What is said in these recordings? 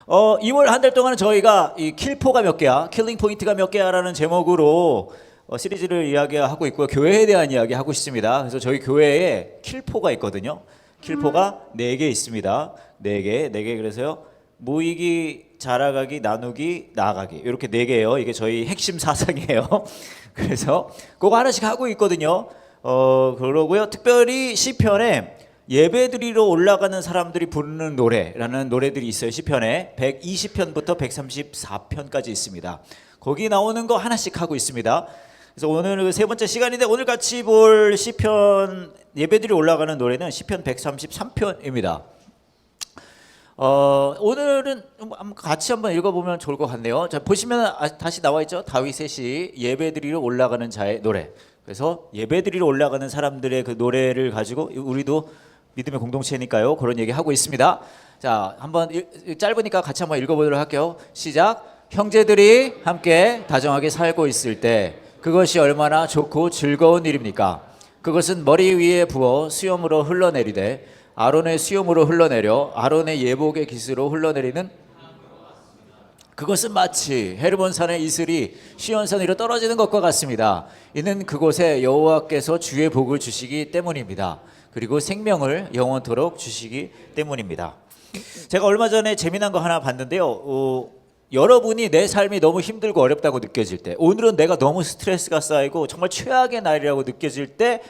2월 한 달 동안은 저희가 이 킬포가 몇 개야, 킬링 포인트가 몇 개야라는 제목으로 시리즈를 이야기하고 있고요. 교회에 대한 이야기 하고 있습니다. 그래서 저희 교회에 킬포가 있거든요. 킬포가 4개 있습니다. 4개. 그래서요. 모이기, 자라가기, 나누기, 나아가기. 이렇게 4개예요. 이게 저희 핵심 사상이에요. 그래서 그거 하나씩 하고 있거든요. 그러고요. 특별히 시편에 예배드리러 올라가는 사람들이 부르는 노래라는 노래들이 있어요. 시편에 120편부터 134편까지 있습니다. 거기 나오는 거 하나씩 하고 있습니다. 그래서 오늘 세 번째 시간인데 오늘 같이 볼 시편 예배드리러 올라가는 노래는 시편 133편입니다. 오늘은 같이 한번 읽어보면 좋을 것 같네요. 자, 보시면 다시 나와 있죠. 다윗의 시 예배드리러 올라가는 자의 노래. 그래서 예배드리러 올라가는 사람들의 그 노래를 가지고 우리도 믿음의 공동체니까요. 그런 얘기 하고 있습니다. 자, 한번 짧으니까 같이 한번 읽어보도록 할게요. 시작. 형제들이 함께 다정하게 살고 있을 때 그것이 얼마나 좋고 즐거운 일입니까? 그것은 머리 위에 부어 수염으로 흘러내리되 아론의 수염으로 흘러내려 아론의 예복의 깃으로 흘러내리는 그것은 마치 헤르몬산의 이슬이 시온산 위로 떨어지는 것과 같습니다. 이는 그곳에 여호와께서 주의 복을 주시기 때문입니다. 그리고 생명을 영원토록 주시기 때문입니다. 제가 얼마 전에 재미난 거 하나 봤는데요. 여러분이 내 삶이 너무 힘들고 어렵다고 느껴질 때, 오늘은 내가 너무 스트레스가 쌓이고 정말 최악의 날이라고 느껴질 때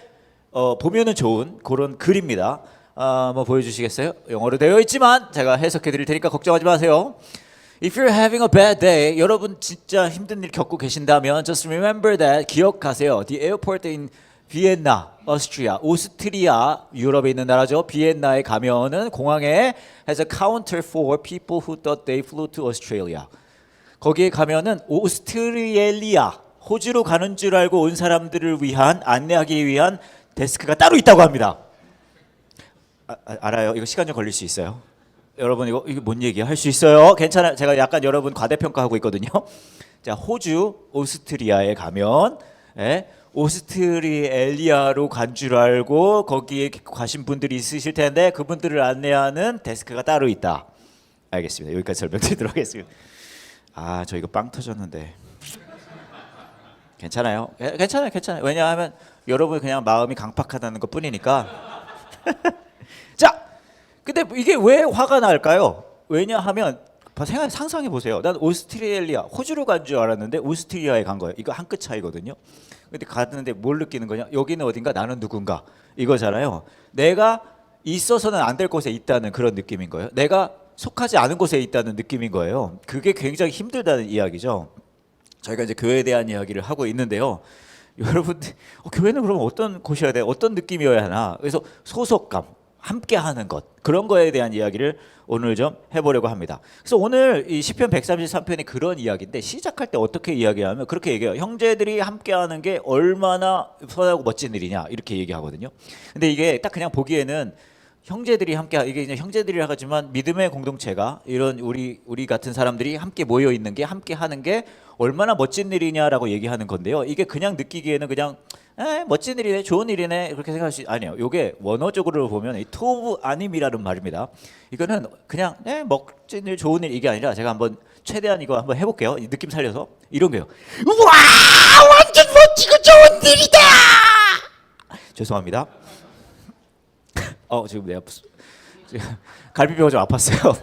보면은 좋은 그런 글입니다. 한번 보여주시겠어요? 영어로 되어 있지만 제가 해석해 드릴 테니까 걱정하지 마세요. If you're having a bad day, 여러분 진짜 힘든 일 겪고 계신다면 just remember that, 기억하세요. The airport in Vienna, Austria, 오스트리아, 유럽에 있는 나라죠. 비엔나에 가면은 공항에 has a counter for people who thought they flew to Australia. 거기에 가면은 오스트리엘리아, 호주로 가는 줄 알고 온 사람들을 위한 안내하기 위한 데스크가 따로 있다고 합니다. 알아요. 이거 시간 좀 걸릴 수 있어요. 여러분 이게 뭔 얘기야? 할 수 있어요. 괜찮아요. 제가 약간 여러분 과대평가하고 있거든요. 자, 호주, 오스트리아에 가면 오스트리엘리아로 간 줄 알고 거기에 가신 분들이 있으실 텐데 그분들을 안내하는 데스크가 따로 있다. 알겠습니다. 여기까지 설명드리도록 하겠습니다. 저 이거 빵 터졌는데. 괜찮아요. 괜찮아요. 왜냐하면 여러분 그냥 마음이 강팍하다는 것 뿐이니까. 자, 근데 이게 왜 화가 날까요? 왜냐하면 상상해 보세요. 난 오스트리엘리아, 호주로 간 줄 알았는데 오스트리아에 간 거예요. 이거 한 끗 차이거든요. 근데 갔는데 뭘 느끼는 거냐? 여기는 어딘가, 나는 누군가, 이거잖아요. 내가 있어서는 안 될 곳에 있다는 그런 느낌인 거예요. 내가 속하지 않은 곳에 있다는 느낌인 거예요. 그게 굉장히 힘들다는 이야기죠. 저희가 이제 교회에 대한 이야기를 하고 있는데요. 여러분, 교회는 그럼 어떤 곳이어야 돼? 어떤 느낌이어야 하나? 그래서 소속감, 함께하는 것, 그런 거에 대한 이야기를 오늘 좀 해보려고 합니다. 그래서 오늘 이 시편 133편이 그런 이야기인데, 시작할 때 어떻게 이야기하면 그렇게 얘기해요. 형제들이 함께하는 게 얼마나 선하고 멋진 일이냐, 이렇게 얘기하거든요. 근데 이게 딱 그냥 보기에는 형제들이 이게 이제 형제들이라 하지만 믿음의 공동체가 이런 우리 같은 사람들이 함께 모여 있는 게, 함께 하는 게 얼마나 멋진 일이냐라고 얘기하는 건데요. 이게 그냥 느끼기에는 그냥 멋진 일이네, 좋은 일이네, 그렇게 생각할 수 아니에요. 이게 원어적으로 보면 토브 아님이라는 말입니다. 이거는 그냥 멋진 일, 좋은 일, 이게 아니라 제가 한번 최대한 이거 한번 해볼게요. 느낌 살려서 이런 거요. 우와, 완전 멋지고 좋은 일이다. 죄송합니다. 지금 내 갈비뼈가 좀 아팠어요.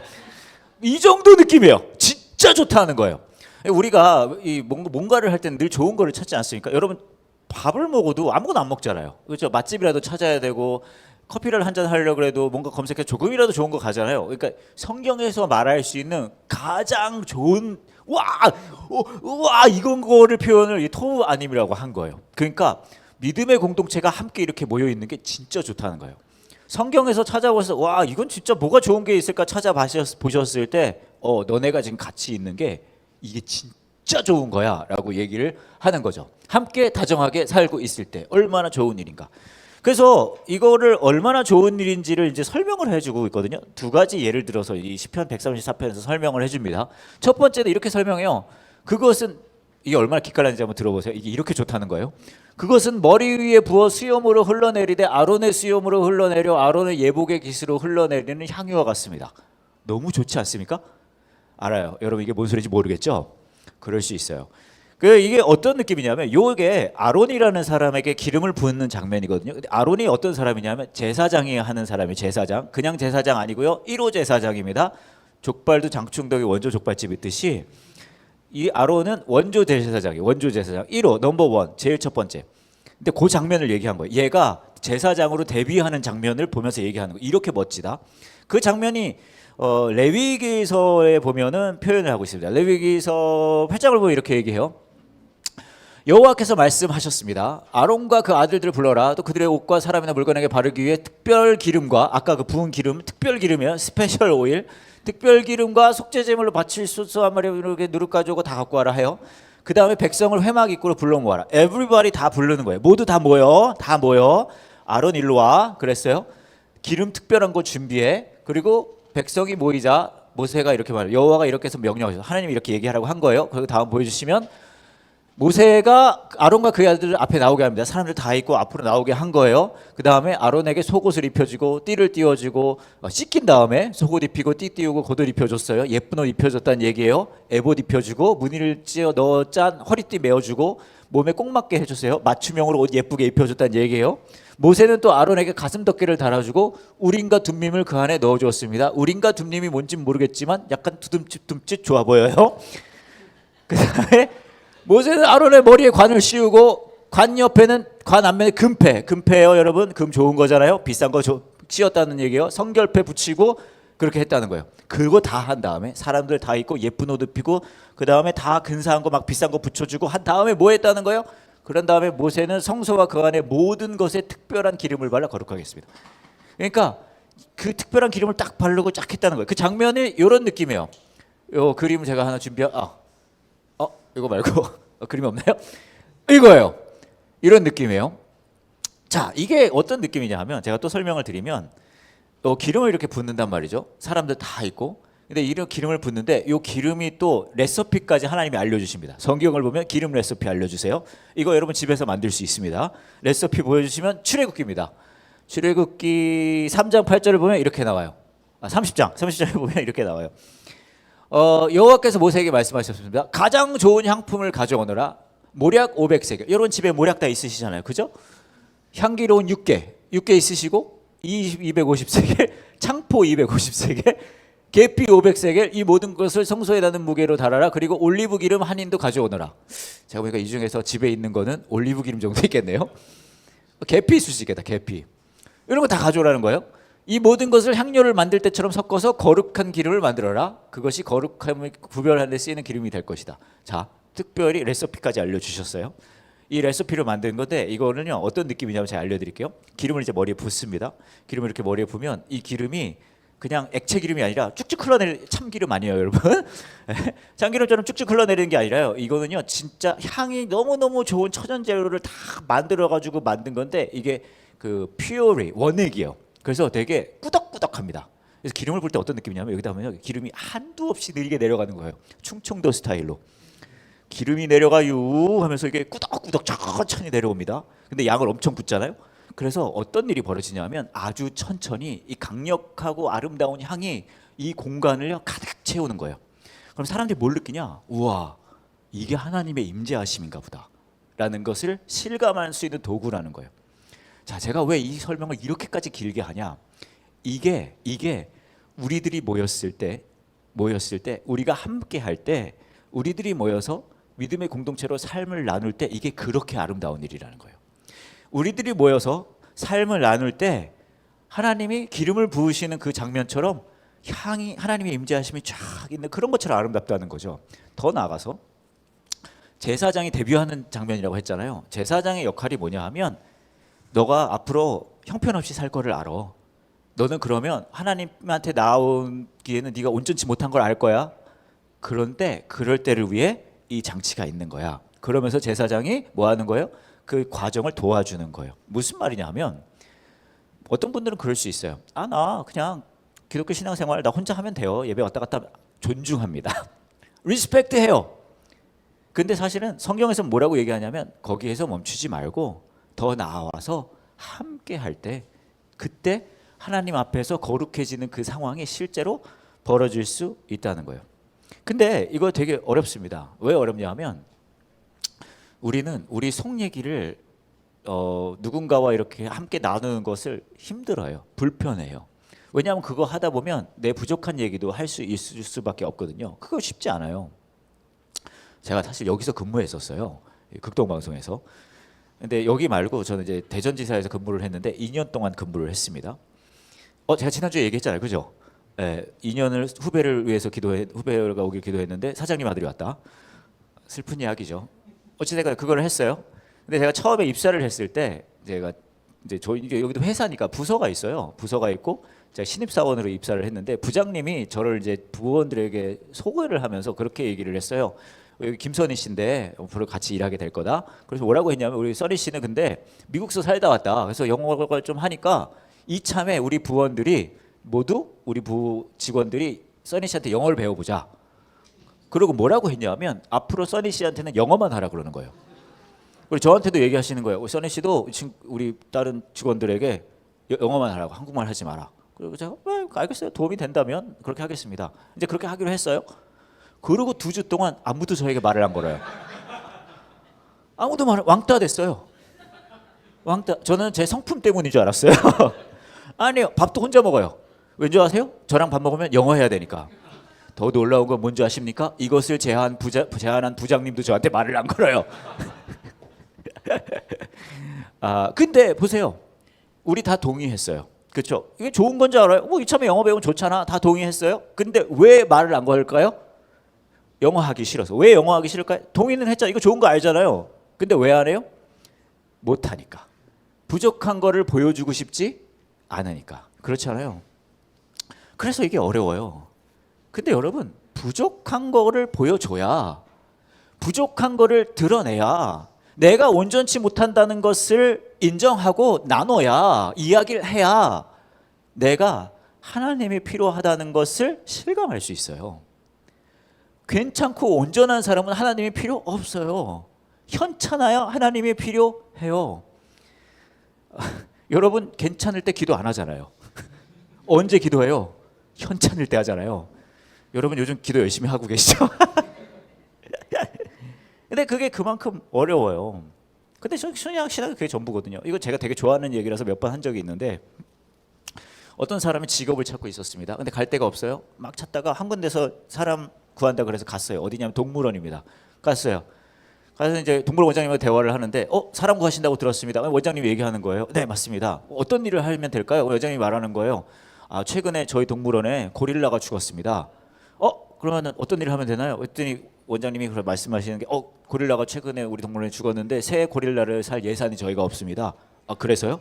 이 정도 느낌이에요. 진짜 좋다는 거예요. 우리가 뭔가를 할 때는 늘 좋은 거를 찾지 않습니까? 여러분, 밥을 먹어도 아무거나 안 먹잖아요. 그렇죠? 맛집이라도 찾아야 되고, 커피를 한잔 하려고 해도 뭔가 검색해 조금이라도 좋은 거 가잖아요. 그러니까 성경에서 말할 수 있는 가장 좋은 이건 거를 표현을 이 토브 아님이라고 한 거예요. 그러니까 믿음의 공동체가 함께 이렇게 모여 있는 게 진짜 좋다는 거예요. 성경에서 찾아보셔서 이건 진짜 뭐가 좋은 게 있을까 찾아보셨을 때 너네가 지금 같이 있는 게 이게 진짜 좋은 거야 라고 얘기를 하는 거죠. 함께 다정하게 살고 있을 때 얼마나 좋은 일인가. 그래서 이거를 얼마나 좋은 일인지를 이제 설명을 해주고 있거든요. 두 가지 예를 들어서 이 시편 134편에서 설명을 해줍니다. 첫 번째는 이렇게 설명해요. 그것은, 이게 얼마나 기깔난지 한번 들어보세요. 이게 이렇게 좋다는 거예요. 그것은 머리 위에 부어 수염으로 흘러내리되 아론의 수염으로 흘러내려 아론의 예복의 깃으로 흘러내리는 향유와 같습니다. 너무 좋지 않습니까? 알아요. 여러분 이게 뭔 소리인지 모르겠죠? 그럴 수 있어요. 그 이게 어떤 느낌이냐면 요게 아론이라는 사람에게 기름을 붓는 장면이거든요. 근데 아론이 어떤 사람이냐면 제사장이 하는 사람이 제사장. 그냥 제사장 아니고요. 1호 제사장입니다. 족발도 장충동에 원조 족발집 있듯이 이 아론은 원조 제사장이에요. 원조 제사장 1호 넘버원 제일 첫 번째. 근데 그 장면을 얘기한 거예요. 얘가 제사장으로 데뷔하는 장면을 보면서 얘기하는 거예요. 이렇게 멋지다. 그 장면이 레위기서에 보면은 표현을 하고 있습니다. 레위기서 8장을 보면 이렇게 얘기해요. 여호와께서 말씀하셨습니다. 아론과 그 아들들을 불러라. 또 그들의 옷과 사람이나 물건에게 바르기 위해 특별 기름과 아까 그 부은 기름, 특별 기름이에요. 스페셜 오일, 특별 기름과 속죄 제물로 바칠 소스 한 마리 이렇게 누룩 가지고 다 갖고 와라 해요. 그 다음에 백성을 회막 입구로 불러 모아라. 에브리바디 다 부르는 거예요. 모두 다 모여, 다 모여. 아론 일로 와. 그랬어요. 기름 특별한 거 준비해. 그리고 백성이 모이자 모세가 이렇게 말해요. 여호와가 이렇게 해서 명령하셨어요. 하나님이 이렇게 얘기하라고 한 거예요. 그리고 다음 보여주시면 모세가 아론과 그의 아들들 앞에 나오게 합니다. 사람들 다 있고 앞으로 나오게 한 거예요. 그 다음에 아론에게 속옷을 입혀주고 띠를 띄워주고 씻긴 다음에 속옷 입히고 띠 띄우고 겉옷 입혀줬어요. 예쁜 옷 입혀줬다는 얘기예요. 에봇 입혀주고 무늬를 찌어 넣어 짠 허리띠 메어주고 몸에 꼭 맞게 해줬어요. 맞춤형으로 옷 예쁘게 입혀줬다는 얘기예요. 모세는 또 아론에게 가슴 덮개를 달아주고 우림과 둠밈을 그 안에 넣어주었습니다. 우림과 둠밈이 뭔진 모르겠지만 약간 두둠칫 좋아 보여요. 그 다음에 모세는 아론의 머리에 관을 씌우고 관 옆에는 관 앞면에 금패예요. 여러분 금 좋은 거잖아요. 비싼 거 씌웠다는 얘기예요. 성결패 붙이고 그렇게 했다는 거예요. 그거 다 한 다음에 사람들 다 있고 예쁜 옷 입히고 그 다음에 다 근사한 거 막 비싼 거 붙여주고 한 다음에 뭐 했다는 거예요? 그런 다음에 모세는 성소와 그 안에 모든 것에 특별한 기름을 발라 거룩하겠습니다. 그러니까 그 특별한 기름을 딱 바르고 쫙 했다는 거예요. 그 장면이 이런 느낌이에요. 요 그림을 제가 하나 이거 말고 그림이 없나요? 이거예요. 이런 느낌이에요. 자, 이게 어떤 느낌이냐 하면 제가 또 설명을 드리면 기름을 이렇게 붓는단 말이죠. 사람들 다 있고. 근데 이런 기름을 붓는데 이 기름이 또 레시피까지 하나님이 알려주십니다. 성경을 보면 기름 레시피 알려주세요. 이거 여러분 집에서 만들 수 있습니다. 레시피 보여주시면 출애굽기입니다. 출애굽기 3장 8절을 보면 이렇게 나와요. 30장을 보면 이렇게 나와요. 여호와께서 모세에게 말씀하셨습니다. 가장 좋은 향품을 가져오너라. 모략 500세겔. 여러분 집에 모략 다 있으시잖아요. 그죠? 향기로운 6개 있으시고 250세겔, 창포 250세겔, 계피 500세겔 이 모든 것을 성소에 닿는 무게로 달아라. 그리고 올리브 기름 한 인도 가져오너라. 제가 보니까 이 중에서 집에 있는 거는 올리브 기름 정도 있겠네요. 계피 있을 수 있겠다. 계피. 이런 거 다 가져오라는 거예요. 이 모든 것을 향료를 만들 때처럼 섞어서 거룩한 기름을 만들어라. 그것이 거룩함을 구별하는 데 쓰이는 기름이 될 것이다. 자, 특별히 레시피까지 알려주셨어요. 이 레시피를 만든 건데 이거는요 어떤 느낌이냐면 제가 알려드릴게요. 기름을 이제 머리에 붓습니다. 기름을 이렇게 머리에 부으면 이 기름이 그냥 액체 기름이 아니라 쭉쭉 흘러내리는 참기름 아니에요, 여러분? 참기름처럼 쭉쭉 흘러내리는 게 아니라요. 이거는요 진짜 향이 너무너무 좋은 천연 재료를 다 만들어가지고 만든 건데 이게 그 퓨어리 원액이에요. 그래서 되게 꾸덕꾸덕합니다. 그래서 기름을 볼 때 어떤 느낌이냐면 여기다 보면 기름이 한두 없이 느리게 내려가는 거예요. 충청도 스타일로. 기름이 내려가요 하면서 이게 꾸덕꾸덕 천천히 내려옵니다. 근데 양을 엄청 붓잖아요. 그래서 어떤 일이 벌어지냐면 아주 천천히 이 강력하고 아름다운 향이 이 공간을 가득 채우는 거예요. 그럼 사람들이 뭘 느끼냐? 우와, 이게 하나님의 임재하심인가 보다 라는 것을 실감할 수 있는 도구라는 거예요. 자, 제가 왜 이 설명을 이렇게까지 길게 하냐? 이게 우리들이 모였을 때 우리가 함께 할 때 우리들이 모여서 믿음의 공동체로 삶을 나눌 때 이게 그렇게 아름다운 일이라는 거예요. 우리들이 모여서 삶을 나눌 때 하나님이 기름을 부으시는 그 장면처럼 향이 하나님의 임재하심이 쫙 있는 그런 것처럼 아름답다는 거죠. 더 나아가서 제사장이 데뷔하는 장면이라고 했잖아요. 제사장의 역할이 뭐냐 하면 너가 앞으로 형편없이 살 거를 알아. 너는 그러면 하나님한테 나오기에는 네가 온전치 못한 걸 알 거야. 그런데 그럴 때를 위해 이 장치가 있는 거야. 그러면서 제사장이 뭐 하는 거예요? 그 과정을 도와주는 거예요. 무슨 말이냐 하면 어떤 분들은 그럴 수 있어요. 나 그냥 기독교 신앙생활 나 혼자 하면 돼요. 예배 왔다 갔다 존중합니다. 리스펙트 해요. 근데 사실은 성경에서 뭐라고 얘기하냐면 거기에서 멈추지 말고 더 나아와서 함께 할 때 그때 하나님 앞에서 거룩해지는 그 상황이 실제로 벌어질 수 있다는 거예요. 근데 이거 되게 어렵습니다. 왜 어렵냐면 우리는 우리 속 얘기를 누군가와 이렇게 함께 나누는 것을 힘들어요. 불편해요. 왜냐하면 그거 하다 보면 내 부족한 얘기도 할 수 있을 수밖에 없거든요. 그거 쉽지 않아요. 제가 사실 여기서 근무했었어요. 극동방송에서. 근데 여기 말고 저는 이제 대전지사에서 근무를 했는데 2년 동안 근무를 했습니다. 제가 지난주에 얘기했잖아요. 그죠? 2년을 후배를 위해서 후배가 오길 기도했는데 사장님 아들이 왔다. 슬픈 이야기죠. 어찌됐건 그걸 했어요. 근데 제가 처음에 입사를 했을 때 제가 이제 여기도 회사니까 부서가 있어요. 부서가 있고 제가 신입사원으로 입사를 했는데 부장님이 저를 이제 부원들에게 소개를 하면서 그렇게 얘기를 했어요. 여기 김선희 씨인데 앞으로 같이 일하게 될 거다. 그래서 뭐라고 했냐면 우리 선희 씨는 근데 미국서 살다 왔다. 그래서 영어를 좀 하니까 이참에 우리 부원들이 모두 우리 부 직원들이 써니 씨한테 영어를 배워보자. 그리고 뭐라고 했냐면 앞으로 써니 씨한테는 영어만 하라 그러는 거예요. 그리고 저한테도 얘기하시는 거예요. 써니 씨도 우리 다른 직원들에게 영어만 하라고, 한국말 하지 마라. 그리고 제가 알겠어요. 도움이 된다면 그렇게 하겠습니다. 이제 그렇게 하기로 했어요. 그리고 2주 동안 아무도 저에게 말을 안 걸어요. 아무도 왕따 됐어요. 왕따. 저는 제 성품 때문인 줄 알았어요. 아니요. 밥도 혼자 먹어요. 왠지 아세요? 저랑 밥 먹으면 영어 해야 되니까. 더 놀라운 건 뭔지 아십니까? 이것을 제안한 부장님도 저한테 말을 안 걸어요. 근데 보세요. 우리 다 동의했어요. 그렇죠? 이게 좋은 건지 알아요? 이참에 영어 배우면 좋잖아. 다 동의했어요. 근데 왜 말을 안 걸까요? 영어 하기 싫어서. 왜 영어 하기 싫을까요? 동의는 했잖아. 이거 좋은 거 알잖아요. 근데 왜 안 해요? 못 하니까. 부족한 거를 보여주고 싶지 않으니까. 그렇잖아요. 그래서 이게 어려워요. 근데 여러분, 부족한 거를 보여줘야, 부족한 거를 드러내야, 내가 온전치 못한다는 것을 인정하고 나눠야, 이야기를 해야 내가 하나님이 필요하다는 것을 실감할 수 있어요. 괜찮고 온전한 사람은 하나님이 필요 없어요. 현찮아야 하나님이 필요해요. 여러분 괜찮을 때 기도 안 하잖아요. 언제 기도해요? 현찮을 때 하잖아요. 여러분 요즘 기도 열심히 하고 계시죠? 근데 그게 그만큼 어려워요. 근데 신약 신학이 그게 전부거든요. 이거 제가 되게 좋아하는 얘기라서 몇 번 한 적이 있는데 어떤 사람이 직업을 찾고 있었습니다. 근데 갈 데가 없어요. 막 찾다가 한 군데서 사람 구한다 그래서 갔어요. 어디냐면 동물원입니다. 갔어요. 가서 이제 동물원 원장님과 대화를 하는데 사람 구하신다고 들었습니다. 원장님이 얘기하는 거예요. 네, 맞습니다. 어떤 일을 하면 될까요? 원장님이 말하는 거예요. 최근에 저희 동물원에 고릴라가 죽었습니다. 그러면 어떤 일을 하면 되나요? 그랬더니 원장님이 말씀하시는 게 고릴라가 최근에 우리 동물원에 죽었는데 새 고릴라를 살 예산이 저희가 없습니다. 그래서요?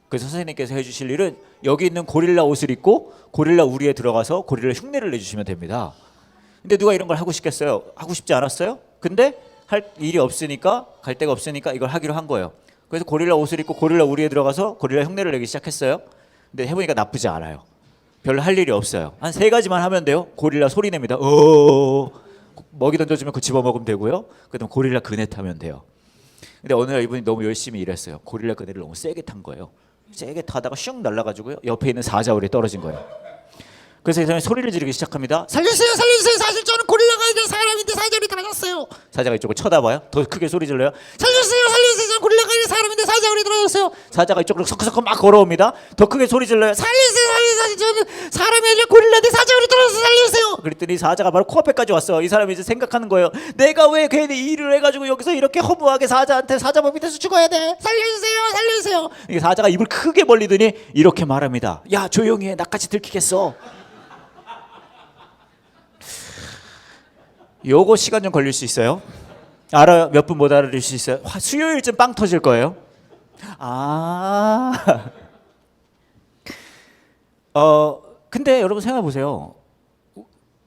그래서 선생님께서 해주실 일은 여기 있는 고릴라 옷을 입고 고릴라 우리에 들어가서 고릴라 흉내를 내주시면 됩니다. 근데 누가 이런 걸 하고 싶겠어요? 하고 싶지 않았어요? 근데 할 일이 없으니까, 갈 데가 없으니까 이걸 하기로 한 거예요. 그래서 고릴라 옷을 입고 고릴라 우리에 들어가서 고릴라 흉내를 내기 시작했어요. 근데 해보니까 나쁘지 않아요. 별로 할 일이 없어요. 한 3가지만 하면 돼요. 고릴라 소리 냅니다. 먹이 던져주면 그 집어먹으면 되고요. 그다음 고릴라 그네 타면 돼요. 근데 어느 날 이분이 너무 열심히 일했어요. 고릴라 그네를 너무 세게 탄 거예요. 세게 타다가 슝 날아가지고요. 옆에 있는 사자울에 떨어진 거예요. 그래서 이 사람이 소리를 지르기 시작합니다. 살려주세요, 살려주세요. 사실 저는 고릴라가 아니라 사람인데 사자울이 들어갔어요. 사자가 이쪽을 쳐다봐요. 더 크게 소리 질러요. 살려주세요, 살려주세요. 저는 고릴라가 아니라 사람인데 사자울이 들어갔어요. 사자가 이쪽으로 서커서커 막 걸어옵니다. 더 크게 소리 질러요. 살려주세요, 살려주세요. 저는 사람이 아니라 고릴라인데 사자울이 들어갔어요. 살려주세요. 그랬더니 사자가 바로 코앞에까지 왔어요. 이 사람이 이제 생각하는 거예요. 내가 왜 괜히 일을 해가지고 여기서 이렇게 허무하게 사자한테 사자벌 밑에서 죽어야 돼. 살려주세요, 살려주세요. 이게 사자가 입을 크게 벌리더니 이렇게 말합니다. 야, 조용히 해. 나까지 들키겠어. 요거 시간 좀 걸릴 수 있어요. 몇 분 못 알아들을 수 있어요. 수요일쯤 빵 터질 거예요. 근데 여러분 생각해 보세요.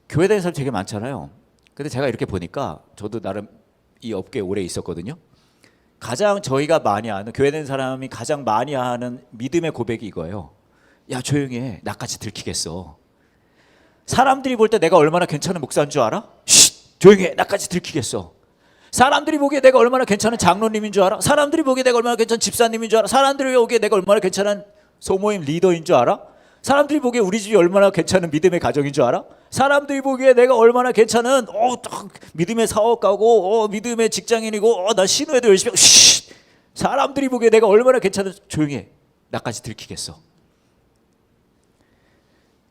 교회 다니는 사람 되게 많잖아요. 근데 제가 이렇게 보니까 저도 나름 이 업계에 오래 있었거든요. 가장 저희가 많이 아는, 교회 다니는 사람이 가장 많이 하는 믿음의 고백이 이거예요. 야, 조용히 해. 나까지 들키겠어. 사람들이 볼 때 내가 얼마나 괜찮은 목사인 줄 알아? 조용히 해. 나까지 들키겠어. 사람들이 보기에 내가 얼마나 괜찮은 장로님인 줄 알아? 사람들이 보기에 내가 얼마나 괜찮은 집사님인 줄 알아? 사람들이 보기에 내가 얼마나 괜찮은 소모임 리더인 줄 알아? 사람들이 보기에 우리 집이 얼마나 괜찮은 믿음의 가정인 줄 알아? 사람들이 보기에 내가 얼마나 괜찮은 딱 믿음의 사업가고 믿음의 직장인이고 나 신호에도 열심히 하고 사람들이 보기에 내가 얼마나 괜찮은 조용히 해. 나까지 들키겠어.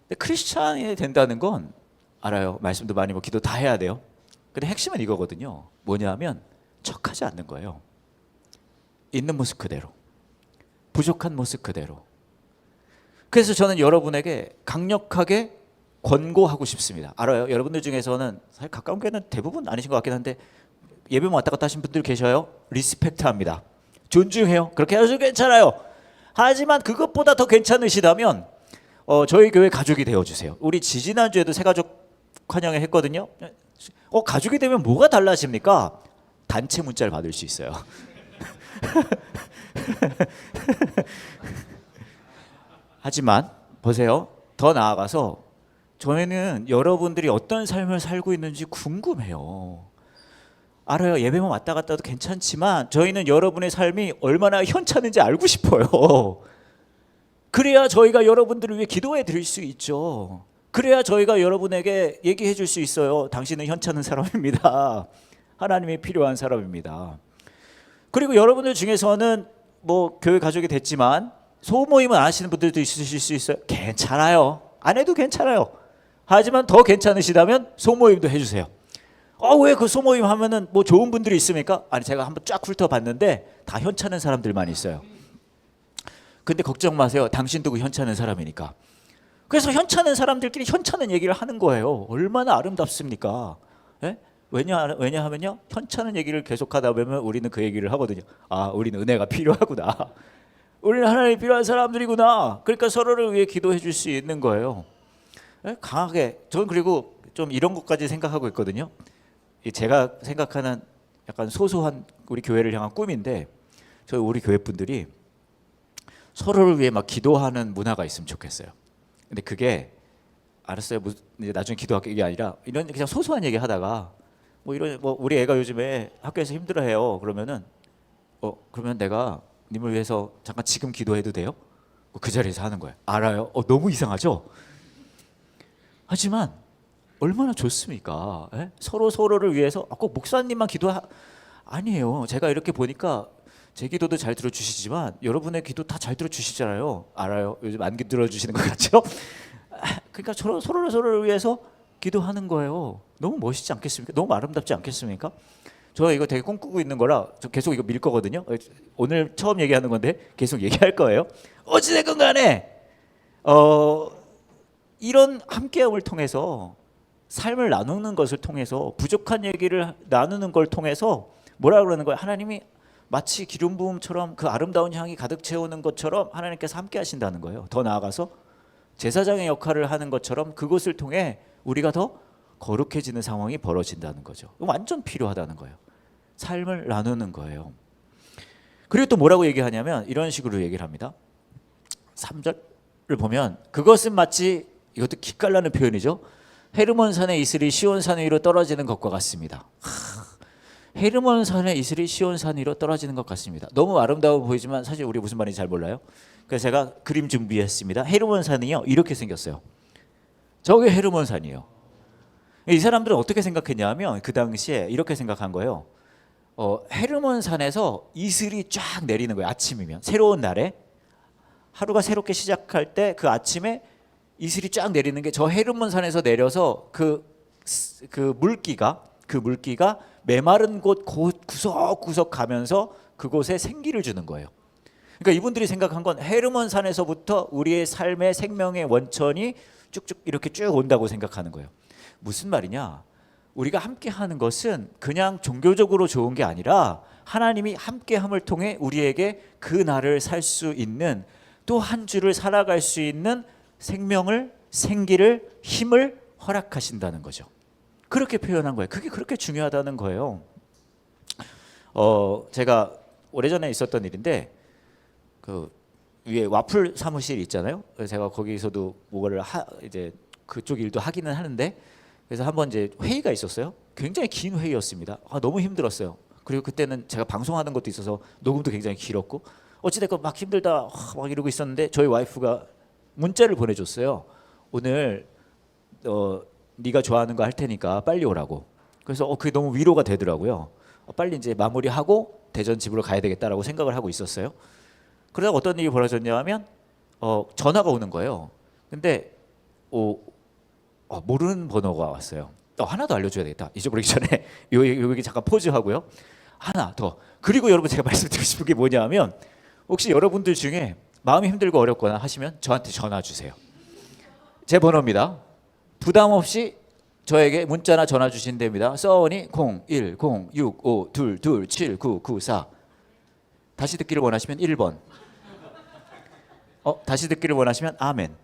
근데 크리스찬이 된다는 건 알아요. 말씀도 많이 기도 다 해야 돼요. 근데 핵심은 이거거든요. 뭐냐 하면 척하지 않는 거예요. 있는 모습 그대로. 부족한 모습 그대로. 그래서 저는 여러분에게 강력하게 권고하고 싶습니다. 알아요. 여러분들 중에서는 사실 가까운 교회는 대부분 아니신 것 같긴 한데 예배만 왔다 갔다 하신 분들 계셔요. 리스펙트합니다. 존중해요. 그렇게 해도 괜찮아요. 하지만 그것보다 더 괜찮으시다면 저희 교회 가족이 되어주세요. 우리 지지난주에도 새가족 환영회 했거든요. 가족이 되면 뭐가 달라집니까? 단체 문자를 받을 수 있어요. 하지만 보세요. 더 나아가서 저희는 여러분들이 어떤 삶을 살고 있는지 궁금해요. 알아요. 예배만 왔다 갔다 해도 괜찮지만 저희는 여러분의 삶이 얼마나 현찮은지 알고 싶어요. 그래야 저희가 여러분들을 위해 기도해 드릴 수 있죠. 그래야 저희가 여러분에게 얘기해 줄 수 있어요. 당신은 현찮은 사람입니다. 하나님이 필요한 사람입니다. 그리고 여러분들 중에서는 뭐 교회 가족이 됐지만 소모임을 안 하시는 분들도 있으실 수 있어요. 괜찮아요. 안 해도 괜찮아요. 하지만 더 괜찮으시다면 소모임도 해주세요. 왜 그 소모임 하면은 뭐 좋은 분들이 있습니까? 아니 제가 한번 쫙 훑어봤는데 다 현찮은 사람들만 있어요. 근데 걱정 마세요. 당신도 그 현찮은 사람이니까. 그래서 현찮은 사람들끼리 현찮은 얘기를 하는 거예요. 얼마나 아름답습니까? 예? 왜냐하면요. 현찮은 얘기를 계속하다 보면 우리는 그 얘기를 하거든요. 우리는 은혜가 필요하구나. 우리는 하나님이 필요한 사람들이구나. 그러니까 서로를 위해 기도해 줄 수 있는 거예요. 예? 강하게. 저는 그리고 좀 이런 것까지 생각하고 있거든요. 제가 생각하는 약간 소소한 우리 교회를 향한 꿈인데 저희 우리 교회 분들이 서로를 위해 막 기도하는 문화가 있으면 좋겠어요. 근데 그게 알았어요. 이제 나중에 기도할게 이게 아니라 이런 그냥 소소한 얘기 하다가 뭐 우리 애가 요즘에 학교에서 힘들어해요. 그러면은 그러면 내가 님을 위해서 잠깐 지금 기도해도 돼요? 그 자리에서 하는 거예요. 알아요. 너무 이상하죠? 하지만 얼마나 좋습니까? 에? 서로를 위해서 꼭 목사님만 아니에요. 제가 이렇게 보니까 제 기도도 잘 들어주시지만 여러분의 기도 다 잘 들어주시잖아요. 알아요. 요즘 안 들어주시는 것 같죠? 그러니까 서로를 위해서 기도하는 거예요. 너무 멋있지 않겠습니까? 너무 아름답지 않겠습니까? 저 이거 되게 꿈꾸고 있는 거라 저 계속 이거 밀 거거든요. 오늘 처음 얘기하는 건데 계속 얘기할 거예요. 어찌됐건 간에 이런 함께함을 통해서 삶을 나누는 것을 통해서 부족한 얘기를 나누는 걸 통해서 뭐라 그러는 거예요? 하나님이 마치 기름 부음처럼 그 아름다운 향이 가득 채우는 것처럼 하나님께서 함께 하신다는 거예요. 더 나아가서 제사장의 역할을 하는 것처럼 그것을 통해 우리가 더 거룩해지는 상황이 벌어진다는 거죠. 완전 필요하다는 거예요. 삶을 나누는 거예요. 그리고 또 뭐라고 얘기하냐면 이런 식으로 얘기를 합니다. 3절을 보면 그것은 마치 이것도 기깔나는 표현이죠. 헤르몬산의 이슬이 시온산 위로 떨어지는 것과 같습니다. 헤르몬산의 이슬이 시온산 위로 떨어지는 것 같습니다. 너무 아름다워 보이지만 사실 우리 무슨 말인지 잘 몰라요. 그래서 제가 그림 준비했습니다. 헤르몬산이요 이렇게 생겼어요. 저게 헤르몬산이에요. 이 사람들은 어떻게 생각했냐면 그 당시에 이렇게 생각한 거예요. 헤르몬산에서 이슬이 쫙 내리는 거예요. 아침이면 새로운 날에 하루가 새롭게 시작할 때 그 아침에 이슬이 쫙 내리는 게 저 헤르몬산에서 내려서 그 물기가 메마른 곳 구석구석 가면서 그곳에 생기를 주는 거예요. 그러니까 이분들이 생각한 건 헤르몬산에서부터 우리의 삶의 생명의 원천이 쭉쭉 이렇게 쭉 온다고 생각하는 거예요. 무슨 말이냐? 우리가 함께하는 것은 그냥 종교적으로 좋은 게 아니라 하나님이 함께함을 통해 우리에게 그 날을 살 수 있는 또 한 주를 살아갈 수 있는 생기를 힘을 허락하신다는 거죠. 그렇게 표현한 거예요. 그게 그렇게 중요하다는 거예요. 제가 오래전에 있었던 일인데 그 위에 와플 사무실 있잖아요. 그래서 제가 거기서도 뭐를 이제 그쪽 일도 하기는 하는데 그래서 한번 이제 회의가 있었어요. 굉장히 긴 회의였습니다. 너무 힘들었어요. 그리고 그때는 제가 방송하는 것도 있어서 녹음도 굉장히 길었고 어찌됐건 막 힘들다 막 이러고 있었는데 저희 와이프가 문자를 보내줬어요. 오늘 네가 좋아하는 거 할 테니까 빨리 오라고. 그래서 그게 너무 위로가 되더라고요. 빨리 이제 마무리하고 대전 집으로 가야 되겠다라고 생각을 하고 있었어요. 그러다가 어떤 일이 벌어졌냐면 전화가 오는 거예요. 근데 모르는 번호가 왔어요. 하나 더 알려줘야 되겠다. 잊어버리기 전에 여기 잠깐 포즈하고요. 하나 더. 그리고 여러분 제가 말씀드리고 싶은 게 뭐냐면 혹시 여러분들 중에 마음이 힘들고 어렵거나 하시면 저한테 전화 주세요. 제 번호입니다. 부담 없이 저에게 문자나 전화 주시면 됩니다. 써니 010652227994. 다시 듣기를 원하시면 1번. 다시 듣기를 원하시면 아멘.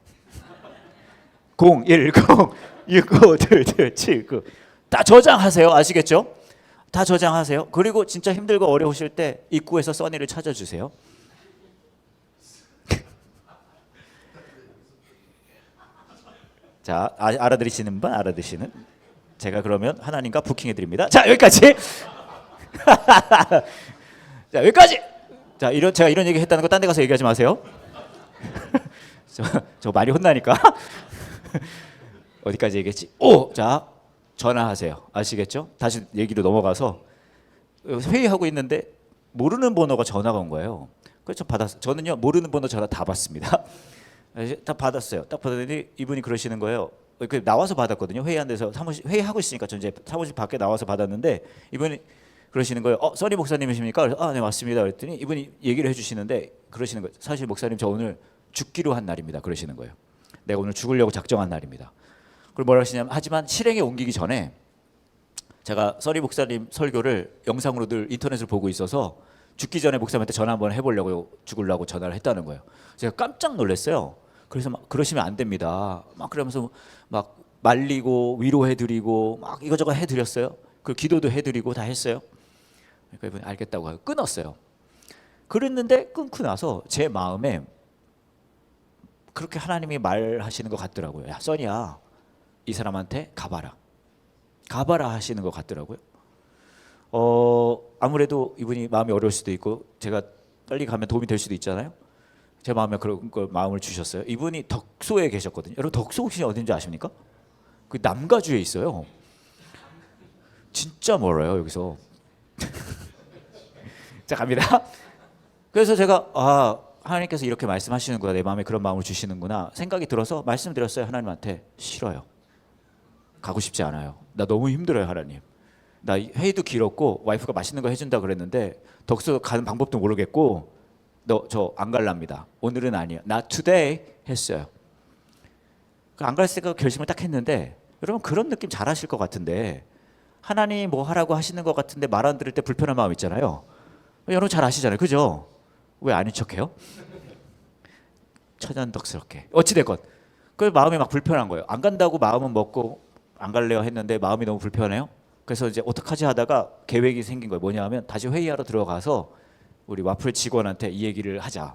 0106522279. 다 저장하세요. 아시겠죠? 다 저장하세요. 그리고 진짜 힘들고 어려우실 때 입구에서 써니를 찾아주세요. 자, 알아들으시는 분, 알아듣시는. 제가 그러면 하나님과 부킹해 드립니다. 자, 여기까지. 자, 여기까지. 자, 제가 이런 얘기 했다는 거 딴 데 가서 얘기하지 마세요. 저 많이 혼나니까. 어디까지 얘기했지? 자, 전화하세요. 아시겠죠? 다시 얘기로 넘어가서 회의하고 있는데 모르는 번호가 전화가 온 거예요. 그래서 받았어요. 저는요 모르는 번호 전화 다 받습니다. 다 받았어요. 딱 받았더니 이분이 그러시는 거예요. 나와서 받았거든요. 회의한 데서 회의하고 있으니까 저 이제 사무실 밖에 나와서 받았는데 이분이 그러시는 거예요. 써니 목사님이십니까? 그래서 네 맞습니다. 그랬더니 이분이 얘기를 해주시는데 그러시는 거예요. 사실 목사님 저 오늘 죽기로 한 날입니다. 그러시는 거예요. 내가 오늘 죽으려고 작정한 날입니다. 그리고 뭐라 하시냐면 하지만 실행에 옮기기 전에 제가 써니 목사님 설교를 영상으로 늘 인터넷을 보고 있어서 죽기 전에 목사님한테 전화 한번 해보려고 죽으려고 전화를 했다는 거예요. 제가 깜짝 놀랐어요. 그래서 막 그러시면 안 됩니다. 막 그러면서 막 말리고 위로해드리고 막 이거저거 해드렸어요. 그 기도도 해드리고 다 했어요. 그러니까 이분이 알겠다고 하고 끊었어요. 그랬는데 끊고 나서 제 마음에 그렇게 하나님이 말하시는 것 같더라고요. 야 써니야 이 사람한테 가봐라 하시는 것 같더라고요. 아무래도 이분이 마음이 어려울 수도 있고 제가 빨리 가면 도움이 될 수도 있잖아요. 제 마음에 그런 걸 마음을 주셨어요. 이분이 덕소에 계셨거든요. 여러분 덕소 혹시 어딘지 아십니까? 그 남가주에 있어요. 진짜 멀어요 여기서. 자 갑니다. 그래서 제가 하나님께서 이렇게 말씀하시는구나, 내 마음에 그런 마음을 주시는구나 생각이 들어서 말씀드렸어요. 하나님한테 싫어요. 가고 싶지 않아요. 나 너무 힘들어요 하나님. 나 회의도 길었고 와이프가 맛있는 거 해준다 그랬는데 덕소 가는 방법도 모르겠고 저 안 갈랍니다. 오늘은 아니야. Not today 했어요. 안 갈 생각 결심을 딱 했는데 여러분 그런 느낌 잘 하실 것 같은데 하나님 뭐 하라고 하시는 것 같은데 말 안 들을 때 불편한 마음 있잖아요. 여러분 잘 아시잖아요. 그죠? 왜 아닌 척해요? 천연덕스럽게 어찌됐건 그 마음이 막 불편한 거예요. 안 간다고 마음은 먹고 안 갈래요 했는데 마음이 너무 불편해요. 그래서 이제 어떡하지 하다가 계획이 생긴 거예요. 뭐냐 하면 다시 회의하러 들어가서 우리 와플 직원한테 이 얘기를 하자.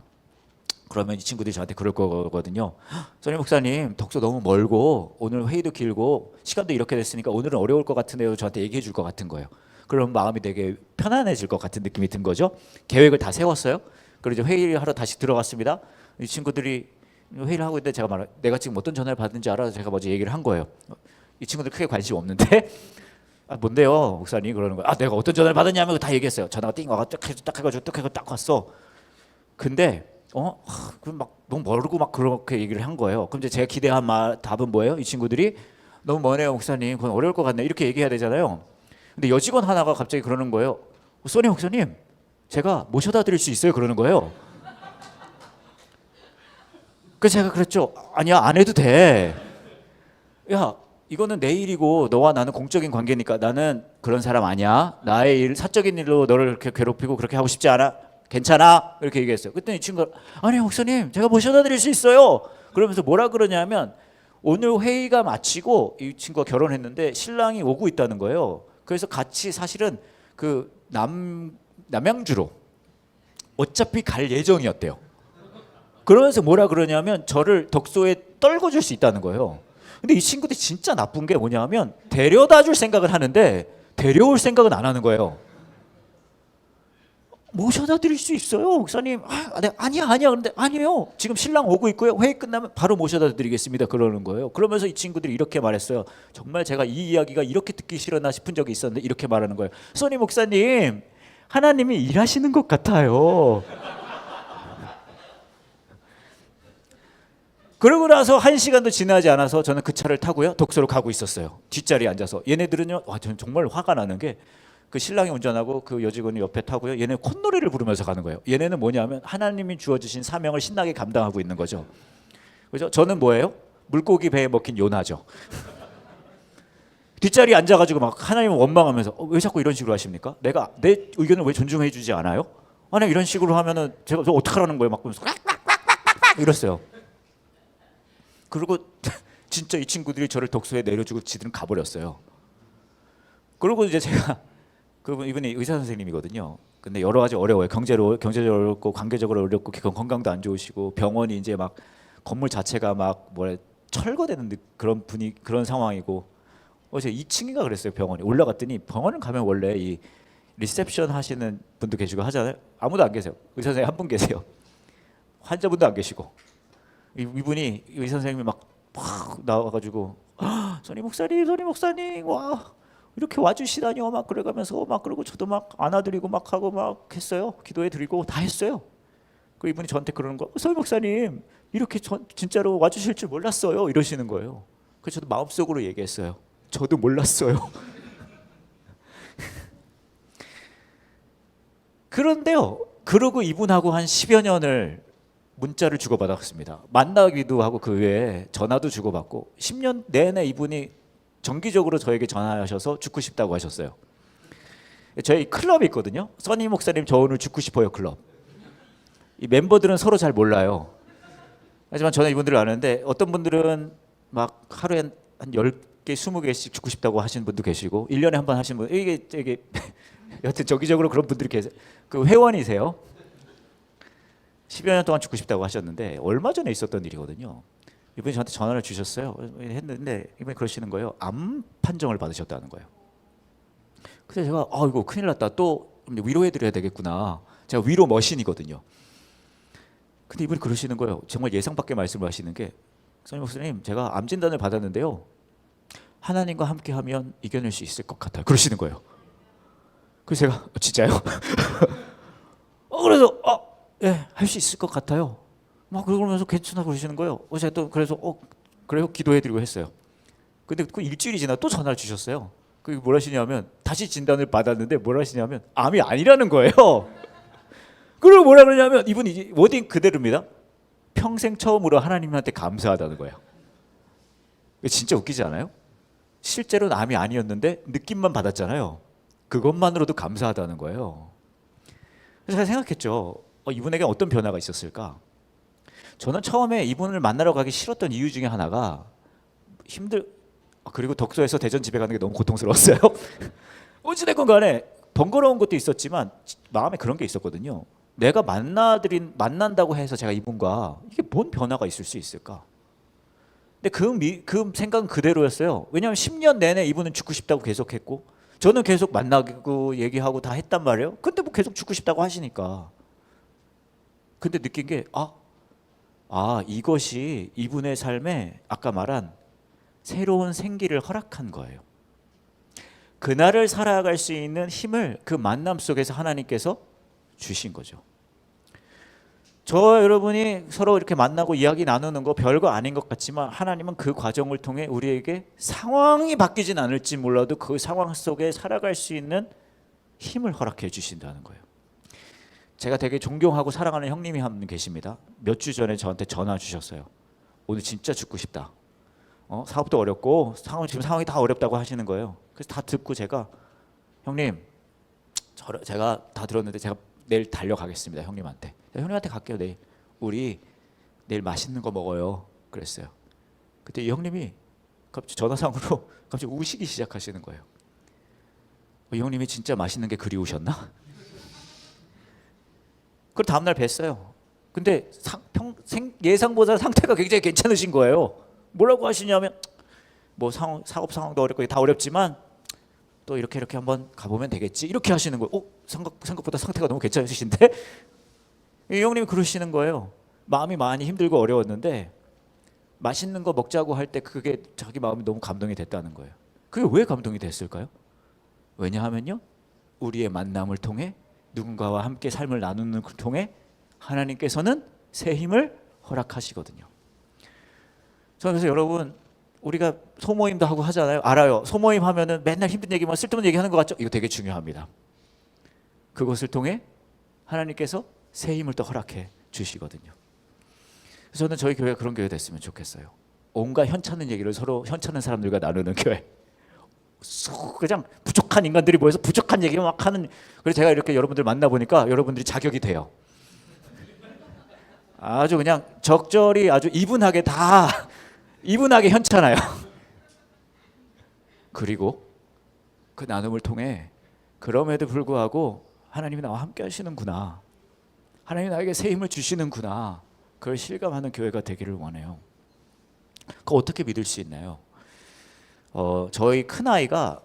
그러면 이 친구들이 저한테 그럴 거거든요. 써니 목사님 덕소 너무 멀고 오늘 회의도 길고 시간도 이렇게 됐으니까 오늘은 어려울 것 같은데요. 저한테 얘기해 줄 것 같은 거예요. 그럼 마음이 되게 편안해질 것 같은 느낌이 든 거죠. 계획을 다 세웠어요. 그리고 이제 회의를 하러 다시 들어갔습니다. 이 친구들이 회의를 하고 있는데 제가 내가 지금 어떤 전화를 받는지 알아서 제가 먼저 얘기를 한 거예요. 이 친구들 크게 관심 없는데 뭔데요 목사님 그러는 거예요. 내가 어떤 전화를 받았냐면 다 얘기했어요. 전화가 띵 와가 딱 해가지고 딱 왔어. 근데 그럼 막 너무 멀고 막 그렇게 얘기를 한 거예요. 그럼 이제 제가 기대한 답은 뭐예요? 이 친구들이 너무 머네요 목사님, 그건 어려울 것 같네 이렇게 얘기해야 되잖아요. 근데 여직원 하나가 갑자기 그러는 거예요. 써니 목사님 제가 모셔다 드릴 수 있어요 그러는 거예요. 그래서 제가 그랬죠. 아니야 안 해도 돼. 야 이거는 내 일이고 너와 나는 공적인 관계니까 나는 그런 사람 아니야. 나의 사적인 일로 너를 그렇게 괴롭히고 그렇게 하고 싶지 않아. 괜찮아 이렇게 얘기했어요. 그랬더니 이 친구가 아니 목사님 제가 모셔다 드릴 수 있어요 그러면서 뭐라 그러냐면 오늘 회의가 마치고 이 친구가 결혼했는데 신랑이 오고 있다는 거예요. 그래서 같이 사실은 그 남양주로 어차피 갈 예정이었대요. 그러면서 뭐라 그러냐면 저를 덕소에 떨궈줄 수 있다는 거예요. 근데 이 친구들이 진짜 나쁜 게 뭐냐면 데려다 줄 생각을 하는데 데려올 생각은 안 하는 거예요. 모셔다 드릴 수 있어요 목사님. 네, 아니야 그런데 아니에요, 지금 신랑 오고 있고요, 회의 끝나면 바로 모셔다 드리겠습니다 그러는 거예요. 그러면서 이 친구들이 이렇게 말했어요. 정말 제가 이 이야기가 이렇게 듣기 싫었나 싶은 적이 있었는데 이렇게 말하는 거예요. 소니 목사님, 하나님이 일하시는 것 같아요. 그러고 나서 1시간도 지나지 않아서 저는 그 차를 타고요 독서로 가고 있었어요. 뒷자리에 앉아서. 얘네들은요, 저는 정말 화가 나는 게 그 신랑이 운전하고 그 여직원이 옆에 타고요, 얘네 콧노래를 부르면서 가는 거예요. 얘네는 뭐냐면 하나님이 주어주신 사명을 신나게 감당하고 있는 거죠. 그죠? 저는 뭐예요? 물고기 배에 먹힌 요나죠. 뒷자리에 앉아가지고 막 하나님을 원망하면서 왜 자꾸 이런 식으로 하십니까? 내가 내 의견을 왜 존중해 주지 않아요? 아니 이런 식으로 하면은 제가 저 어떡하라는 거예요? 막 그러면서 이랬어요. 그리고 진짜 이 친구들이 저를 독서에 내려주고 지들은 가버렸어요. 그리고 이제 제가 이분이 의사 선생님이거든요. 근데 여러 가지 어려워요. 경제적으로 어렵고 관계적으로 어렵고 건강도 안 좋으시고 병원이 이제 막 건물 자체가 막 뭐래 철거되는 그런 그런 상황이고. 어제 2층인가 그랬어요. 병원이 올라갔더니 병원을 가면 원래 이 리셉션 하시는 분도 계시고 하잖아요. 아무도 안 계세요. 의사 선생님 한 분 계세요. 환자분도 안 계시고. 이분이 의사 선생님이 막 나와가지고 소니 목사님 와 이렇게 와주시다니요 막 그래가면서 막 그러고 저도 막 안아드리고 막 하고 막 했어요. 기도해드리고 다 했어요. 그 이분이 저한테 그러는 거, 소니 목사님 이렇게 진짜로 와주실 줄 몰랐어요 이러시는 거예요. 그래서 저도 마음속으로 얘기했어요. 저도 몰랐어요. 그런데요, 그러고 이분하고 한 10여 년을 문자를 주고받았습니다. 만나기도 하고 그 외에 전화도 주고받고 10년 내내 이분이 정기적으로 저에게 전화하셔서 죽고 싶다고 하셨어요. 저희 클럽이 있거든요. 써니 목사님 저 오늘 죽고 싶어요 클럽. 이 멤버들은 서로 잘 몰라요. 하지만 저는 이분들을 아는데 어떤 분들은 막 하루에 한 10개, 20개씩 죽고 싶다고 하시는 분도 계시고 1년에 한 번 하시는 분, 이게 여튼 정기적으로 그런 분들이 계세요. 그 회원이세요. 10여 년 동안 죽고 싶다고 하셨는데 얼마 전에 있었던 일이거든요. 이분이 저한테 전화를 주셨어요. 했는데 이분이 그러시는 거예요. 암 판정을 받으셨다는 거예요. 그래서 제가 이거 큰일 났다. 또 위로해드려야 되겠구나. 제가 위로 머신이거든요. 근데 이분이 그러시는 거예요. 정말 예상 밖의 말씀을 하시는 게, 선생님 목사님 제가 암 진단을 받았는데요, 하나님과 함께하면 이겨낼 수 있을 것 같아요. 그러시는 거예요. 그래서 제가 진짜요? 그래서 예, 할 수 있을 것 같아요. 막 그러면서 괜찮아 그러시는 거예요. 제가 또 그래서 그래요 기도해드리고 했어요. 근데 그 일주일이 지나 또 전화를 주셨어요. 그게 뭘 하시냐면 다시 진단을 받았는데 뭘 하시냐면 암이 아니라는 거예요. 그리고 뭐라 그러냐면 이분이 워딩 그대로입니다. 평생 처음으로 하나님한테 감사하다는 거예요. 진짜 웃기지 않아요? 실제로는 암이 아니었는데 느낌만 받았잖아요. 그것만으로도 감사하다는 거예요. 그래서 제가 생각했죠. 이분에게 어떤 변화가 있었을까? 저는 처음에 이분을 만나러 가기 싫었던 이유 중에 하나가 그리고 독서에서 대전 집에 가는 게 너무 고통스러웠어요. 어찌됐건 간에 번거로운 것도 있었지만 마음에 그런 게 있었거든요. 내가 만난다고 해서 제가 이분과 이게 뭔 변화가 있을 수 있을까? 근데 그 생각은 그대로였어요. 왜냐하면 10년 내내 이분은 죽고 싶다고 계속했고 저는 계속 만나고 얘기하고 다 했단 말이에요. 근데 뭐 계속 죽고 싶다고 하시니까. 근데 느낀 게 이것이 이분의 삶에 아까 말한 새로운 생기를 허락한 거예요. 그날을 살아갈 수 있는 힘을 그 만남 속에서 하나님께서 주신 거죠. 여러분이 서로 이렇게 만나고 이야기 나누는 거 별거 아닌 것 같지만 하나님은 그 과정을 통해 우리에게 상황이 바뀌진 않을지 몰라도 그 상황 속에 살아갈 수 있는 힘을 허락해 주신다는 거예요. 제가 되게 존경하고 사랑하는 형님이 한 분 계십니다. 몇 주 전에 저한테 전화 주셨어요. 오늘 진짜 죽고 싶다. 사업도 어렵고 지금 상황이 다 어렵다고 하시는 거예요. 그래서 다 듣고 제가 형님, 제가 다 들었는데 제가 내일 달려가겠습니다. 형님한테 갈게요. 내일 우리 내일 맛있는 거 먹어요. 그랬어요. 그때 이 형님이 갑자기 전화상으로 갑자기 우시기 시작하시는 거예요. 이 형님이 진짜 맛있는 게 그리우셨나? 그걸 다음날 뵀어요. 근데 예상보다 상태가 굉장히 괜찮으신 거예요. 뭐라고 하시냐면 뭐 사업 상황도 어렵고 다 어렵지만 또 이렇게 이렇게 한번 가보면 되겠지 이렇게 하시는 거예요. 생각보다 상태가 너무 괜찮으신데 이 형님이 그러시는 거예요. 마음이 많이 힘들고 어려웠는데 맛있는 거 먹자고 할 때 그게 자기 마음이 너무 감동이 됐다는 거예요. 그게 왜 감동이 됐을까요? 왜냐하면요, 우리의 만남을 통해 누군가와 함께 삶을 나누는 걸 통해 하나님께서는 새 힘을 허락하시거든요. 저는 그래서 여러분, 우리가 소모임도 하고 하잖아요. 알아요. 소모임 하면은 맨날 힘든 얘기만 쓸데없는 얘기하는 것 같죠? 이거 되게 중요합니다. 그것을 통해 하나님께서 새 힘을 또 허락해 주시거든요. 그래서 저는 저희 교회가 그런 교회 됐으면 좋겠어요. 온갖 현찮은 얘기를 서로 현찮은 사람들과 나누는 교회. 그냥 부족한 인간들이 모여서 부족한 얘기만 막 하는. 그래서 제가 이렇게 여러분들 만나보니까 여러분들이 자격이 돼요. 아주 그냥 적절히 아주 이분하게 다 이분하게 현찮아요. 그리고 그 나눔을 통해 그럼에도 불구하고 하나님이 나와 함께 하시는구나, 하나님이 나에게 새 힘을 주시는구나, 그걸 실감하는 교회가 되기를 원해요. 그거 어떻게 믿을 수 있나요? 저희 큰아이가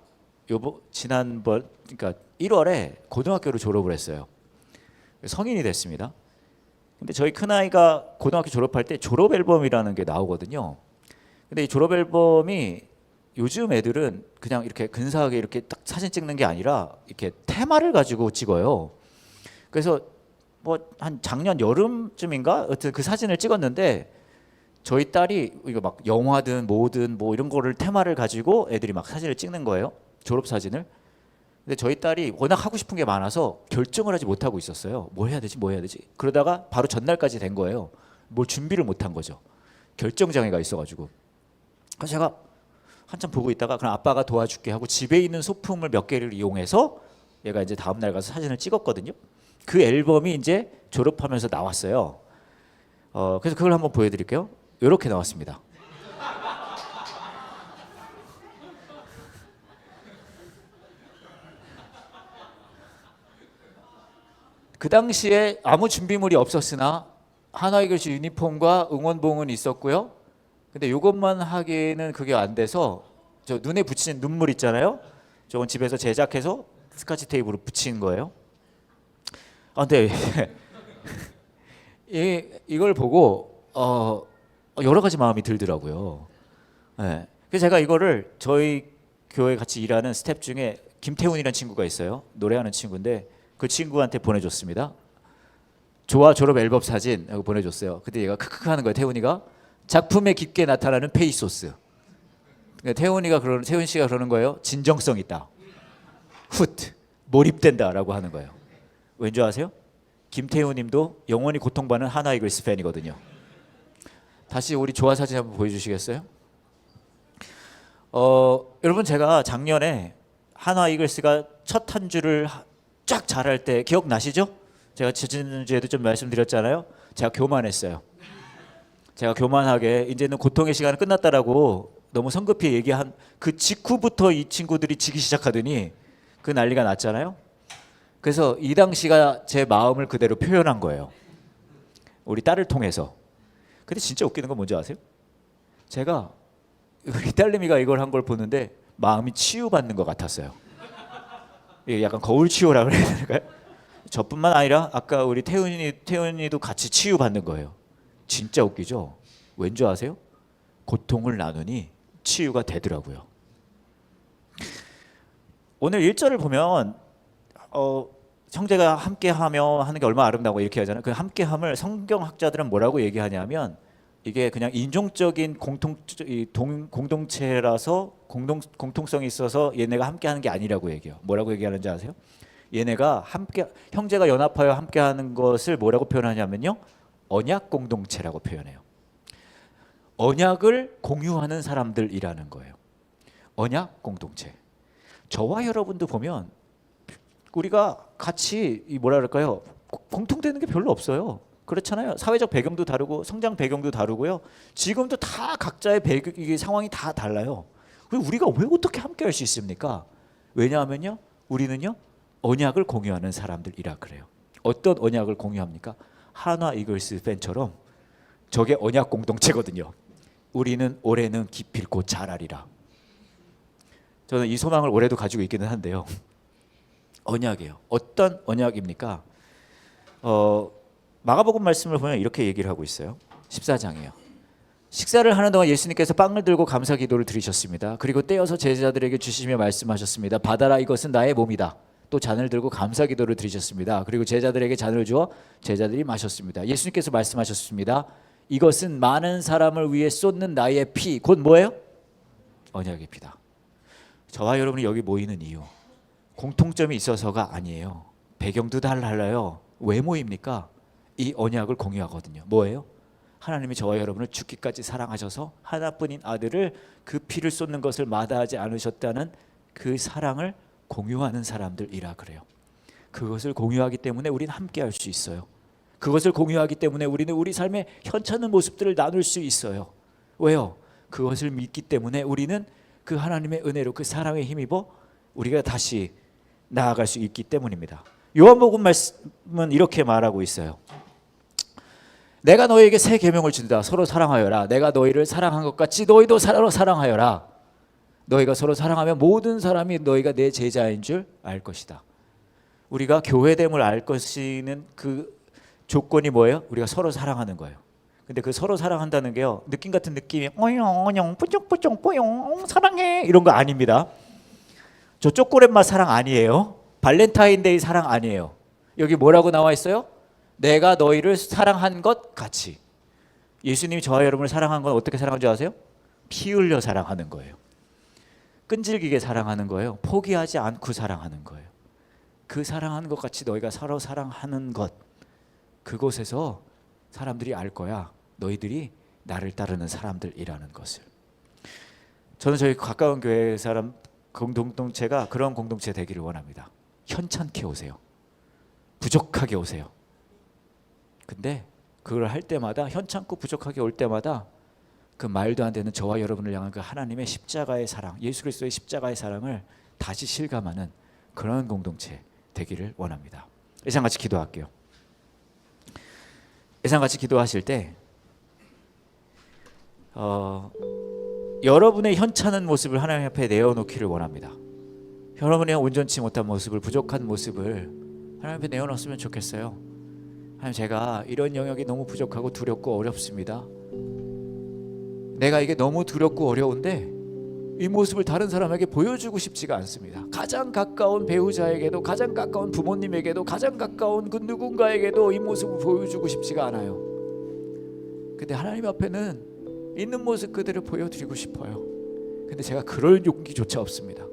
지난번 그러니까 1월에 고등학교를 졸업을 했어요. 성인이 됐습니다. 근데 저희 큰아이가 고등학교 졸업할 때 졸업 앨범이라는 게 나오거든요. 근데 이 졸업 앨범이 요즘 애들은 그냥 이렇게 근사하게 이렇게 딱 사진 찍는 게 아니라 이렇게 테마를 가지고 찍어요. 그래서 뭐 한 작년 여름쯤인가 어쨌든 그 사진을 찍었는데 저희 딸이 이거 막 영화든 뭐든 뭐 이런 거를 테마를 가지고 애들이 막 사진을 찍는 거예요. 졸업 사진을. 근데 저희 딸이 워낙 하고 싶은 게 많아서 결정을 하지 못하고 있었어요. 뭐 해야 되지, 뭐 해야 되지. 그러다가 바로 전날까지 된 거예요. 뭘 준비를 못한 거죠. 결정장애가 있어가지고. 그래서 제가 한참 보고 있다가 그럼 아빠가 도와줄게 하고 집에 있는 소품을 몇 개를 이용해서 얘가 이제 다음 날 가서 사진을 찍었거든요. 그 앨범이 이제 졸업하면서 나왔어요. 그래서 그걸 한번 보여드릴게요. 이렇게 나왔습니다. 그 당시에 아무 준비물이 없었으나 한화이글스 유니폼과 응원봉은 있었고요. 근데 이것만 하기에는 그게 안 돼서 저 눈에 붙이는 눈물 있잖아요. 저건 집에서 제작해서 스카치 테이프로 붙인 거예요. 근데 이걸 보고 여러 가지 마음이 들더라고요. 네. 그래서 제가 이거를 저희 교회 같이 일하는 스텝 중에 김태훈이라는 친구가 있어요. 노래하는 친구인데 그 친구한테 보내줬습니다. 좋아 졸업 앨범 사진 하고 보내줬어요. 근데 얘가 크크크 하는 거예요. 태훈이가 작품에 깊게 나타나는 페이소스. 그러니까 태훈 씨가 그러는 거예요. 진정성 있다. 훗 몰입된다라고 하는 거예요. 왠지 아세요? 김태훈님도 영원히 고통받는 한화이글스 팬이거든요. 다시 우리 조화 사진 한번 보여주시겠어요? 여러분 제가 작년에 한화이글스가 첫 한 주를 쫙 잘할 때 기억나시죠? 제가 지난주에도 좀 말씀드렸잖아요. 제가 교만했어요. 제가 교만하게 이제는 고통의 시간은 끝났다라고 너무 성급히 얘기한 그 직후부터 이 친구들이 지기 시작하더니 그 난리가 났잖아요. 그래서 이 당시가 제 마음을 그대로 표현한 거예요. 우리 딸을 통해서. 근데 진짜 웃기는 건 뭔지 아세요? 제가 우리 딸내미가 이걸 한 걸 보는데 마음이 치유받는 것 같았어요. 이게 약간 거울 치유라 그래야 될까요? 저뿐만 아니라 아까 우리 태훈이도 같이 치유받는 거예요. 진짜 웃기죠? 왠지 아세요? 고통을 나누니 치유가 되더라고요. 오늘 1절을 보면 형제가 함께하며 하는 게 얼마나 아름다워 이렇게 하잖아요. 그 함께함을 성경학자들은 뭐라고 얘기하냐면 이게 그냥 인종적인 공동체라서 공통성이 있어서 얘네가 함께하는 게 아니라고 얘기해요. 뭐라고 얘기하는지 아세요? 얘네가 형제가 연합하여 함께하는 것을 뭐라고 표현하냐면요, 언약 공동체라고 표현해요. 언약을 공유하는 사람들이라는 거예요. 언약 공동체. 저와 여러분도 보면 우리가 같이 뭐라 그럴까요? 공통되는 게 별로 없어요. 그렇잖아요. 사회적 배경도 다르고 성장 배경도 다르고요. 지금도 다 각자의 상황이 다 달라요. 그리고 우리가 왜 어떻게 함께할 수 있습니까? 왜냐하면요, 우리는요 언약을 공유하는 사람들이라 그래요. 어떤 언약을 공유합니까? 한화 이글스 팬처럼 저게 언약 공동체거든요. 우리는 올해는 기필코 잘하리라. 저는 이 소망을 올해도 가지고 있기는 한데요. 언약이에요. 어떤 언약입니까? 마가복음 말씀을 보면 이렇게 얘기를 하고 있어요. 14장이에요. 식사를 하는 동안 예수님께서 빵을 들고 감사 기도를 드리셨습니다. 그리고 떼어서 제자들에게 주시며 말씀하셨습니다. 받아라, 이것은 나의 몸이다. 또 잔을 들고 감사 기도를 드리셨습니다. 그리고 제자들에게 잔을 주어 제자들이 마셨습니다. 예수님께서 말씀하셨습니다. 이것은 많은 사람을 위해 쏟는 나의 피, 곧 뭐예요? 언약의 피다. 저와 여러분이 여기 모이는 이유, 공통점이 있어서가 아니에요. 배경도 달라요. 왜 모입니까? 이 언약을 공유하거든요. 뭐예요? 하나님이 저와 여러분을 죽기까지 사랑하셔서 하나뿐인 아들을 그 피를 쏟는 것을 마다하지 않으셨다는 그 사랑을 공유하는 사람들이라 그래요. 그것을 공유하기 때문에 우리는 함께 할 수 있어요. 그것을 공유하기 때문에 우리는 우리 삶의 현찮은 모습들을 나눌 수 있어요. 왜요? 그것을 믿기 때문에 우리는 그 하나님의 은혜로 그 사랑에 힘입어 우리가 다시 나아갈 수 있기 때문입니다. 요한복음 말씀은 이렇게 말하고 있어요. 내가 너희에게 새 계명을 준다. 서로 사랑하여라. 내가 너희를 사랑한 것 같이 너희도 서로 사랑하여라. 너희가 서로 사랑하면 모든 사람이 너희가 내 제자인 줄 알 것이다. 우리가 교회됨을 알 것이는 그 조건이 뭐예요? 우리가 서로 사랑하는 거예요. 근데 그 서로 사랑한다는 게요, 느낌 같은 느낌이 어영 뿌쩍뿌쩍 뽀용 사랑해 이런 거 아닙니다. 저 초콜릿맛 사랑 아니에요. 발렌타인데이 사랑 아니에요. 여기 뭐라고 나와 있어요? 내가 너희를 사랑한 것 같이. 예수님이 저와 여러분을 사랑한 건 어떻게 사랑한 줄 아세요? 피 흘려 사랑하는 거예요. 끈질기게 사랑하는 거예요. 포기하지 않고 사랑하는 거예요. 그 사랑하는 것 같이 너희가 서로 사랑하는 것, 그곳에서 사람들이 알 거야. 너희들이 나를 따르는 사람들이라는 것을. 저는 저희 가까운 교회 사람 공동체가 그런 공동체 되기를 원합니다. 현찮게 오세요. 부족하게 오세요. 근데 그걸 할 때마다, 현찮고 부족하게 올 때마다 그 말도 안 되는 저와 여러분을 향한 그 하나님의 십자가의 사랑, 예수 그리스도의 십자가의 사랑을 다시 실감하는 그런 공동체 되기를 원합니다. 예상같이 기도할게요. 예상같이 기도하실 때 여러분의 현찮은 모습을 하나님 앞에 내어놓기를 원합니다. 여러분의 온전치 못한 모습을, 부족한 모습을 하나님 앞에 내어놓으면 좋겠어요. 하나님, 제가 이런 영역이 너무 부족하고 두렵고 어렵습니다. 내가 이게 너무 두렵고 어려운데 이 모습을 다른 사람에게 보여주고 싶지가 않습니다. 가장 가까운 배우자에게도, 가장 가까운 부모님에게도, 가장 가까운 그 누군가에게도 이 모습을 보여주고 싶지가 않아요. 근데 하나님 앞에는 있는 모습 그대로 보여드리고 싶어요. 근데 제가 그럴 용기조차 없습니다.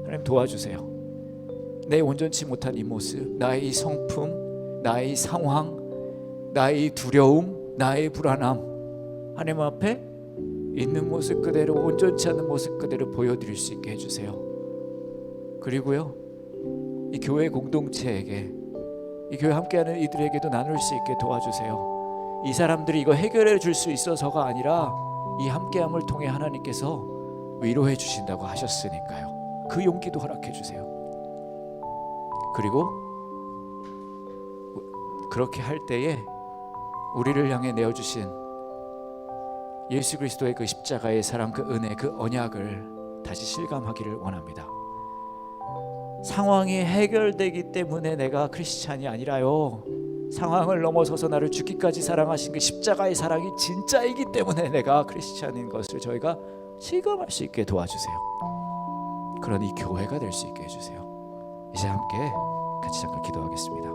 하나님 도와주세요. 내 온전치 못한 이 모습, 나의 이 성품, 나의 이 상황, 나의 이 두려움, 나의 불안함, 하나님 앞에 있는 모습 그대로, 온전치 않은 모습 그대로 보여드릴 수 있게 해주세요. 그리고요, 이 교회 공동체에게, 이 교회 함께하는 이들에게도 나눌 수 있게 도와주세요. 이 사람들이 이거 해결해 줄 수 있어서가 아니라 이 함께함을 통해 하나님께서 위로해 주신다고 하셨으니까요. 그 용기도 허락해 주세요. 그리고 그렇게 할 때에 우리를 향해 내어주신 예수 그리스도의 그 십자가의 사랑, 그 은혜, 그 언약을 다시 실감하기를 원합니다. 상황이 해결되기 때문에 내가 크리스찬이 아니라요, 상황을 넘어서서 나를 죽기까지 사랑하신 그 십자가의 사랑이 진짜이기 때문에 내가 크리스찬인 것을 저희가 실감할 수 있게 도와주세요. 그런 이 교회가 될 수 있게 해주세요. 이제 함께 같이 잠깐 기도하겠습니다.